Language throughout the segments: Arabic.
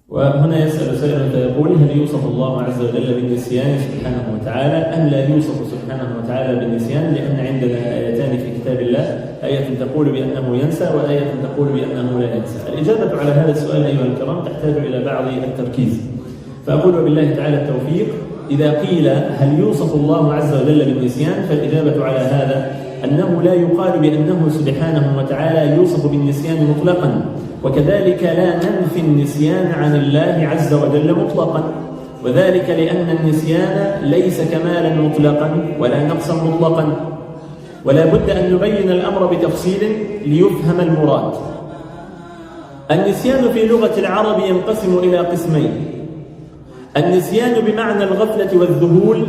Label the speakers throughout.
Speaker 1: وهنا يسأل سائل فيقول: هل يوصف الله عز وجل بالنسيان سبحانه وتعالى أم لا يوصف سبحانه وتعالى بالنسيان؟ لأن عندنا آيتان في كتاب الله، آية تقول بأنه ينسى وآية تقول بأنه لا ينسى. الإجابة على هذا السؤال أيها الكرام تحتاج إلى بعض التركيز، فأقول وبالله تعالى التوفيق: إذا قيل هل يوصف الله عز وجل بالنسيان، فالإجابة على هذا أنه لا يقال بأنه سبحانه وتعالى يوصف بالنسيان مطلقا، وكذلك لا ننفي النسيان عن الله عز وجل مطلقا، وذلك لأن النسيان ليس كمالا مطلقا ولا نقصا مطلقا، ولا بد أن نبين الأمر بتفصيل ليفهم المراد. النسيان في لغة العرب ينقسم إلى قسمين: النسيان بمعنى الغفلة والذهول،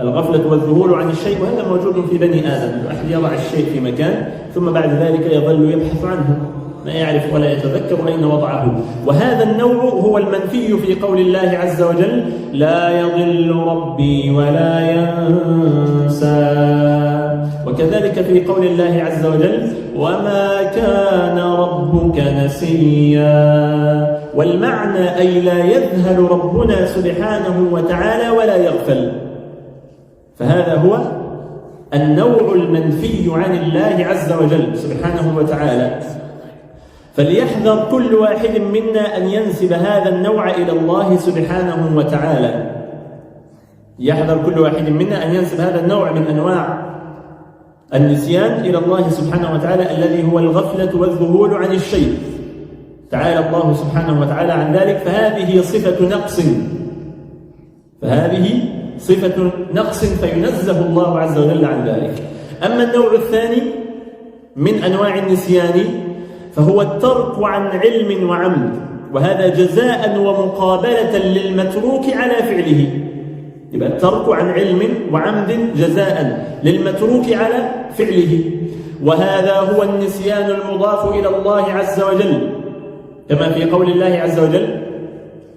Speaker 1: الغفلة والذهول عن الشيء، وهذا موجود في بني آدم، الواحد يضع الشيء في مكان ثم بعد ذلك يظل يبحث عنه، ما يعرف ولا يتذكر أين وضعه، وهذا النوع هو المنفي في قول الله عز وجل: لا يضل ربي ولا ينسى. وكذلك في قول الله عز وجل: وما كان ربك نسيا. والمعنى أي لا يذهل ربنا سبحانه وتعالى ولا يغفل، فهذا هو النوع المنفي عن الله عز وجل سبحانه وتعالى. فليحذر كل واحد منا أن ينسب هذا النوع إلى الله سبحانه وتعالى، يحذر كل واحد منا أن ينسب هذا النوع من أنواع النسيان إلى الله سبحانه وتعالى الذي هو الغفلة والذهول عن الشيء. تعالى الله سبحانه وتعالى عن ذلك، فهذه صفة نقص فينزه الله عز وجل عن ذلك. أما النوع الثاني من أنواع النسيان فهو الترك عن علم وعمد، وهذا جزاء ومقابلة للمتروك على فعله. يبقى الترك عن علم وعمد جزاء للمتروك على فعله، وهذا هو النسيان المضاف إلى الله عز وجل، كما في قول الله عز وجل: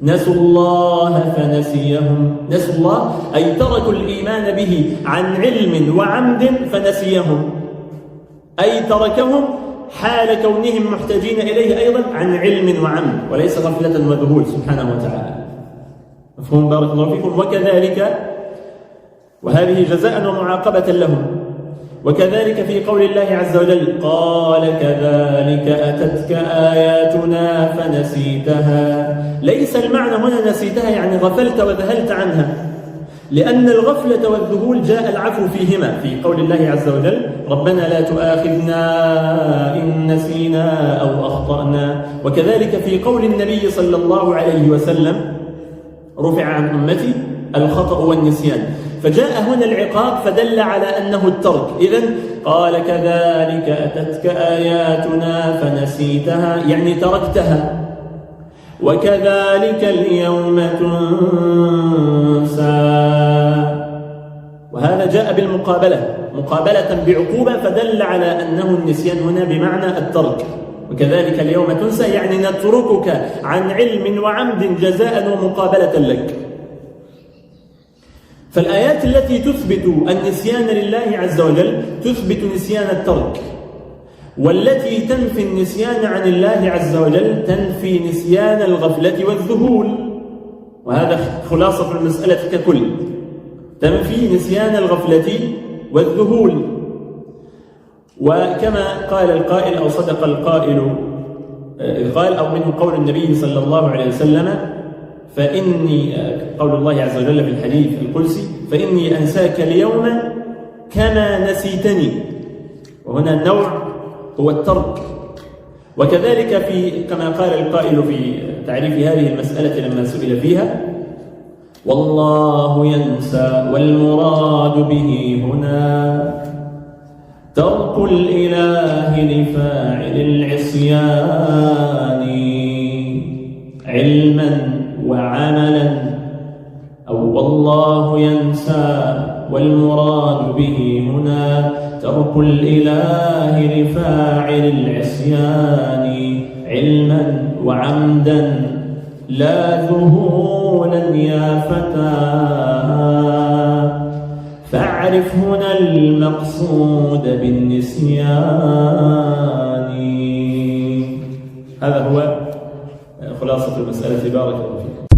Speaker 1: نسوا الله فنسيهم. نسوا الله أي تركوا الإيمان به عن علم وعمد فنسيهم، أي تركهم حال كونهم محتاجين إليه أيضا عن علم وعمد، وليس غفلة وذهول سبحانه وتعالى. مفهوم؟ بارك الله فيكم. وكذلك، وهذه جزاء ومعاقبة لهم. وكذلك في قول الله عز وجل: قال كذلك أتتك آياتنا فنسيتها. ليس المعنى هنا نسيتها يعني غفلت وذهلت عنها، لأن الغفلة والذهول جاء العفو فيهما في قول الله عز وجل: ربنا لا تؤاخذنا إن نسينا أو أخطأنا. وكذلك في قول النبي صلى الله عليه وسلم: رفع عن أمتي الخطأ والنسيان. فجاء هنا العقاب فدل على أنه الترك. إذن قال كذلك أتتك آياتنا فنسيتها يعني تركتها، وكذلك اليوم تنسى. وهذا جاء بالمقابلة، مقابلة بعقوبة، فدل على أنه النسيان هنا بمعنى الترك. وكذلك اليوم تنسى يعني نتركك عن علم وعمد جزاء ومقابلة لك. فالآيات التي تثبت النسيان لله عز وجل تثبت نسيان الترك، والتي تنفي النسيان عن الله عز وجل تنفي نسيان الغفلة والذهول. وهذا خلاصة المسألة ككل، تنفي نسيان الغفلة والذهول. وكما قال القائل أو صدق القائل قال، أو منه قول النبي صلى الله عليه وسلم: فإني، قول الله عز وجل في الحديث القدسي: فإني أنساك اليوم كما نسيتني. وهنا النوع هو الترك. وكذلك كما قال القائل في تعريف هذه المسألة لما سئل فيها: والله ينسى والمراد به هنا ترك الإله لفاعل العصيان علما وعملا. أو والله ينسى والمراد به هنا ترك الإله لفاعل العصيان علما وعمدا لا ذهولا يا فتى، فاعرف هنا المقصود بالنسيان. هذا هو خلاصة المسألة. بارك الله فيك.